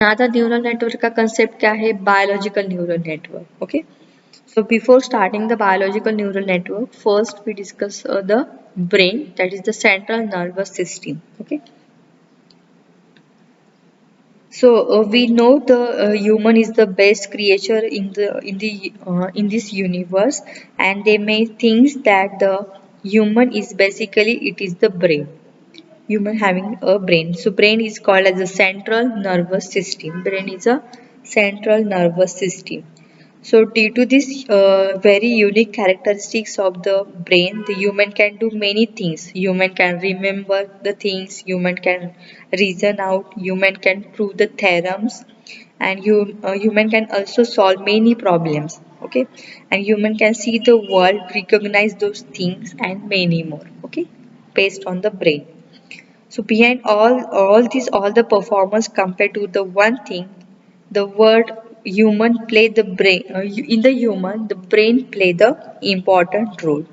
Another neural network का concept क्या है? Biological neural network. Okay. So before starting the biological neural network, first we discuss the brain, that is the central nervous system. Okay. So we know the human is the best creature in this universe, and they may think that the human is basically it is the brain. Human having a brain. So brain is called as the central nervous system. Brain is a central nervous system. So due to this very unique characteristics of the brain, the human can do many things. Human can remember the things, human can reason out, human can prove the theorems, and human can also solve many problems. Okay, and human can see the world, recognize those things, and many more. Okay, based on the brain. So behind all the performance compared to the one thing, the word human play the brain in the human the brain play the important role.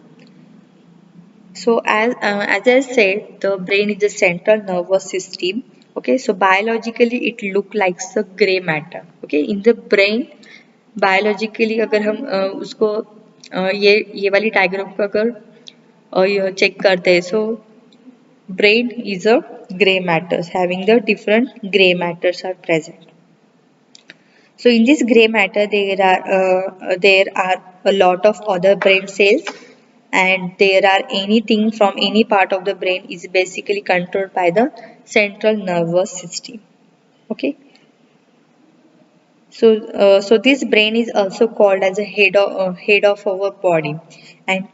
So as I said, the brain is the central nervous system. Okay, so biologically it look like a gray matter. Okay, in the brain biologically अगर हम उसको ये वाली diagram को अगर check करते हैं, so brain is a gray matters, having the different gray matters are present. So in this gray matter there are a lot of other brain cells, and there are anything from any part of the brain is basically controlled by the central nervous system. Okay. So this brain is also called as a head of our body, and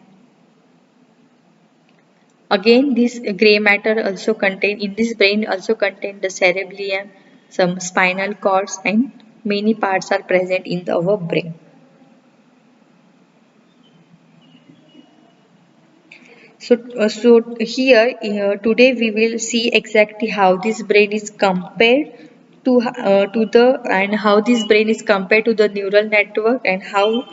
again, this gray matter also contain in this brain also contain the cerebellum, some spinal cords, and many parts are present in our brain. So here today we will see exactly how this brain is compared to the and how this brain is compared to the neural network, and how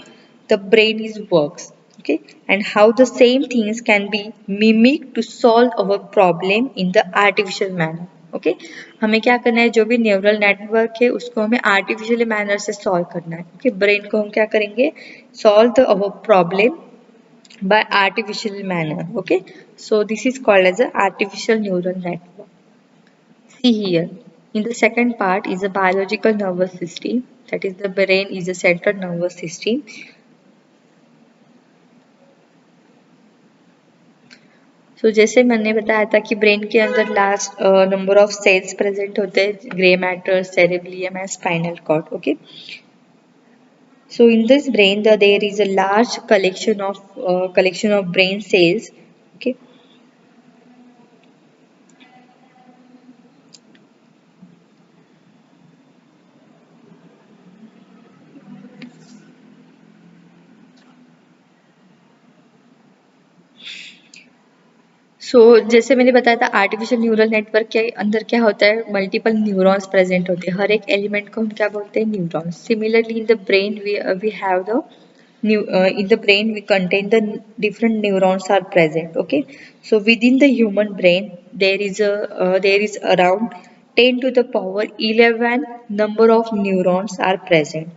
the brain is works. Okay, and how the same things can be mimicked to solve our problem in the artificial manner. Okay हमें क्या करना है, जो भी neural network है उसको हमें artificial manner से सॉल्व करना है. ओके ब्रेन को हम क्या करेंगे, solve the our problem by artificial manner. Okay, so this is called as an artificial neural network. See here, in the second part is the biological nervous system, that is the brain is the central nervous system. So जैसे मैंने बताया था कि brain के अंदर last number of cells present होते हैं, grey matter, cerebellum and spinal cord. Okay, so in this brain there is a large collection of brain cells. Okay. सो जैसे मैंने बताया था आर्टिफिशियल न्यूरल नेटवर्क के अंदर क्या होता है, मल्टीपल न्यूरॉन्स प्रेजेंट होते हैं, हर एक एलिमेंट को हम क्या बोलते हैं, neurons. Similarly in the brain we have the in the brain we contain the different neurons are present. Okay, so within the human brain there is around 10 to the power 11 number of neurons are present,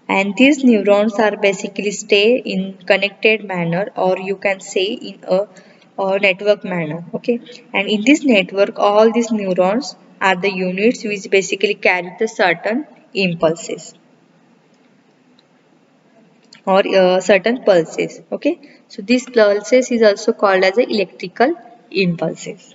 and these neurons are basically stay in connected manner, or you can say in a network manner. Okay, and in this network all these neurons are the units which basically carry the certain impulses or certain pulses. Okay, so these pulses is also called as the electrical impulses.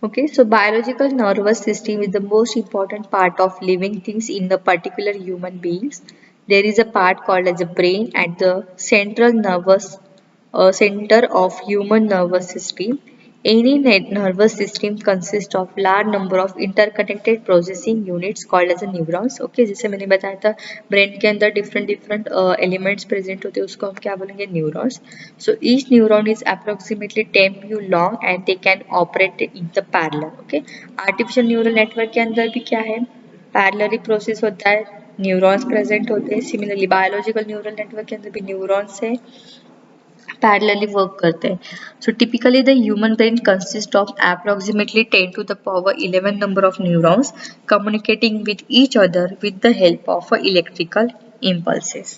Okay, so biological nervous system is the most important part of living things in the particular human beings. There is a part called as a brain at the central nervous center of human nervous system. Any nervous system consists of large number of interconnected processing units called as a neurons. Okay, जैसे मैंने बताया था brain के अंदर different different elements present होते हैं, उसको हम क्या बोलेंगे, neurons. So each neuron is approximately 10 mu long and they can operate in the parallel. Okay, artificial neural network के अंदर भी क्या है, पैरेलली प्रोसेस होता है, न्यूरॉन्स प्रेजेंट होते हैं. सिमिलरली बायोलॉजिकल न्यूरल नेटवर्क के अंदर भी न्यूरॉन्स है, parallelly work करते हैं. So typically the human brain consists of approximately 10 to the power 11 number of neurons communicating with each other with the help of electrical impulses.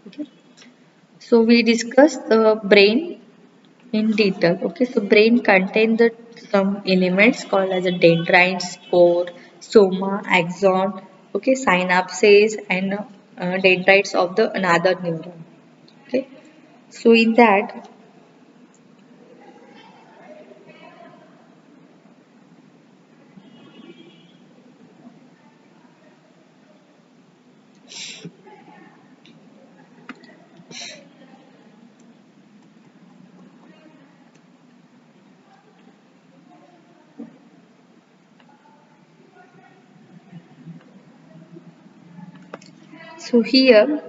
Okay. So we discussed the brain in detail. Okay, so brain contains the some elements called as a dendrites, core, soma, axon, okay, synapses, and dendrites of the another neuron. Okay, so in that, so here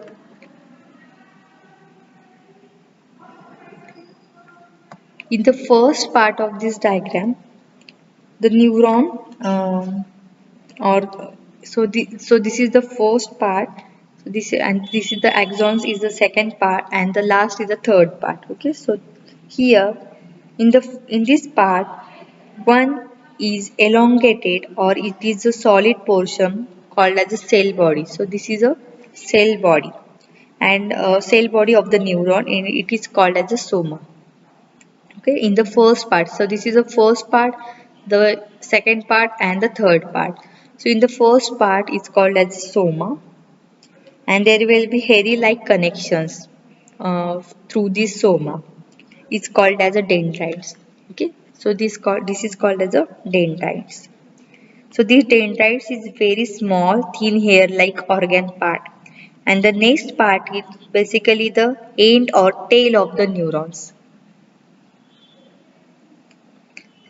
in the first part of this diagram, the neuron or so this is the first part. So this is the axons is the second part, and the last is the third part. Okay, so here in this part, one is elongated or it is a solid portion called as a cell body. So this is a cell body, and cell body of the neuron, and it is called as a soma. Okay, in the first part, so this is the first part, the second part, and the third part. So in the first part is called as soma, and there will be hairy like connections through this soma. It's called as a dendrites. Okay, so this is called as a dendrites. So these dendrites is very small thin hair like organ part, and the next part is basically the end or tail of the neurons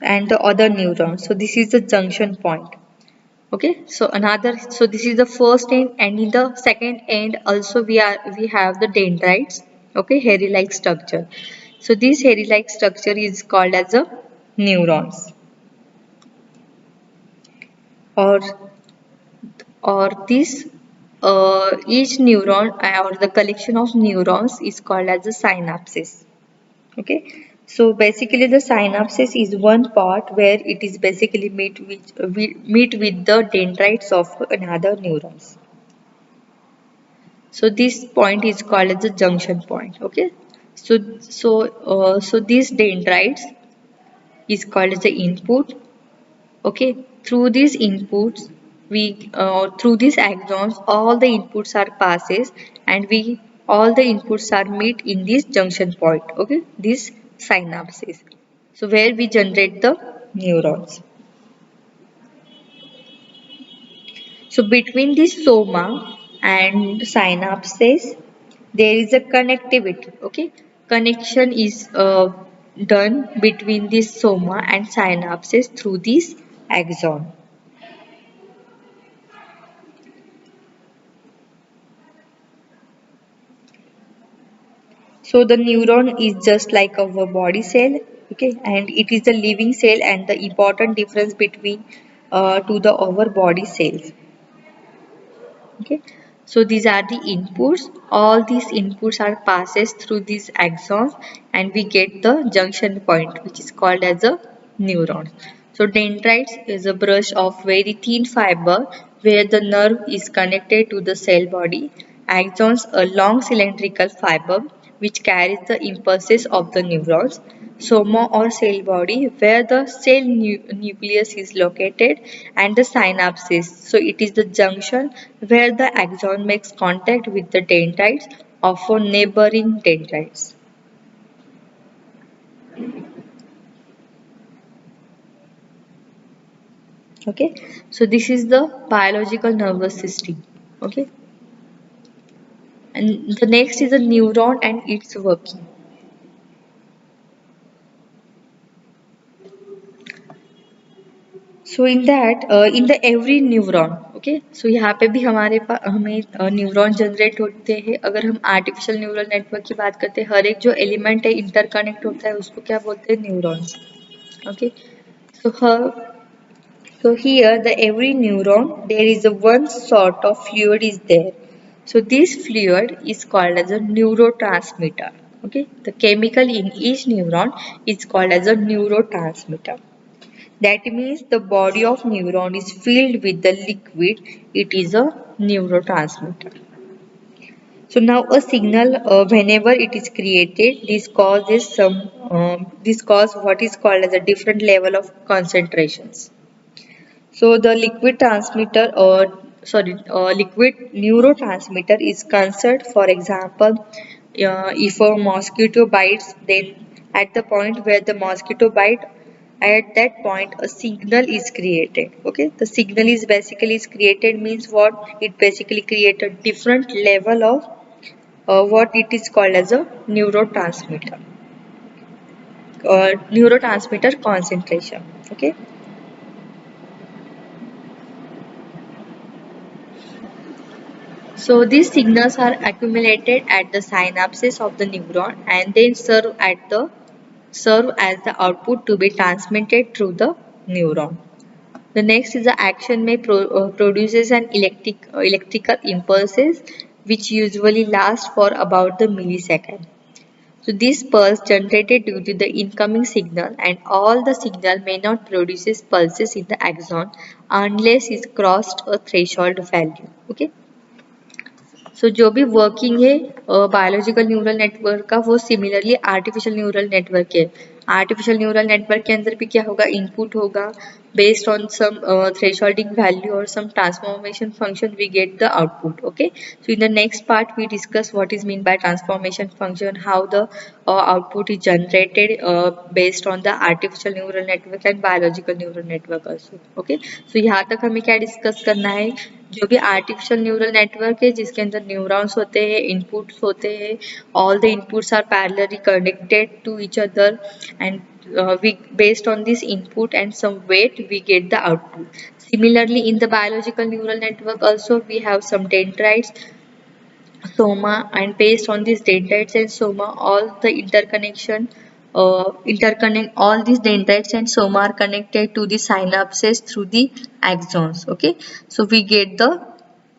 and the other neuron. So this is the junction point. Okay, so this is the first end, and in the second end also we have the dendrites. Okay, hairy like structure. So this hairy like structure is called as a neurons, or this each neuron or the collection of neurons is called as a synapses. Okay, so basically the synapses is one part where it is basically meet with the dendrites of another neurons. So this point is called as the junction point. Okay, so these dendrites is called as the input. Okay, through these inputs we through these axons all the inputs are passes, and we all the inputs are meet in this junction point. Okay, this synapses, so where we generate the neurons. So between this soma and synapses there is a connectivity. Okay, connection is done between this soma and synapses through this axon. So the neuron is just like our body cell, okay, and it is a living cell, and the important difference between to the our body cells. Okay, so these are the inputs. All these inputs are passes through these axons, and we get the junction point, which is called as a neuron. So dendrites is a brush of very thin fiber where the nerve is connected to the cell body. Axons a long cylindrical fiber which carries the impulses of the neurons. Soma or cell body where the cell nucleus is located, and the synapses. So it is the junction where the axon makes contact with the dendrites of a neighboring dendrites. Okay, so this is the biological nervous system. Okay, and the next is a neuron and its working. So in that, in the every neuron, okay, so यहाँ पे भी हमारे पास हमें neuron generate होते हैं. अगर हम artificial neural network की बात करते हैं, हर एक जो एलिमेंट है इंटरकनेक्ट होता है, उसको क्या बोलते हैं? Neurons. Okay, so here the every neuron there is a one sort of fluid is there. So this fluid is called as a neurotransmitter. Okay, the chemical in each neuron is called as a neurotransmitter. That means the body of neuron is filled with the liquid. It is a neurotransmitter. So now a signal, whenever it is created, this cause what is called as a different level of concentrations. So the liquid transmitter or liquid neurotransmitter is concerned. For example, if a mosquito bites, then at the point where the mosquito bite, at that point a signal is created. Okay, the signal is basically is created means what? It basically creates a different level of what it is called as a neurotransmitter concentration. Okay. So these signals are accumulated at the synapses of the neuron and then serve as the output to be transmitted through the neuron. The next is the action produces an electrical impulses which usually last for about the millisecond. So this pulse generated due to the incoming signal, and all the signal may not produces pulses in the axon unless it crossed a threshold value. Okay. सो जो भी working है biological neural network का, वो similarly artificial neural network है. Artificial neural network के अंदर भी क्या होगा? इनपुट होगा, based on some thresholding value or some transformation function we get the output. Okay, so in the next part we discuss what is mean by transformation function, how the output is generated based on the artificial neural network and biological neural network also. Okay, so यहाँ तक हमें क्या discuss करना है? जो भी artificial neural network है जिसके अंदर न्यूरॉन्स होते हैं, इनपुट्स होते हैं, all the inputs are parallelly connected to each other and we based on this input and some weight we get the output. Similarly in the biological neural network also we have some dendrites, soma, and based on these dendrites and soma all the interconnect all these dendrites and soma are connected to the synapses through the axons. Okay, so we get the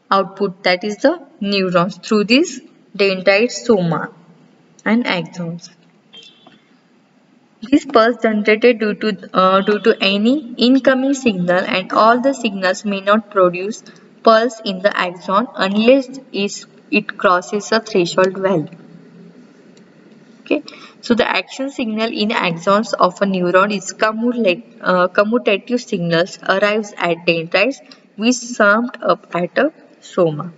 output, that is the neurons, through these dendrites, soma and axons. This pulse generated due to any incoming signal, and all the signals may not produce pulse in the axon unless it crosses a threshold value. Okay, so the action signal in axons of a neuron is commutative signals arrives at dendrites which summed up at a soma.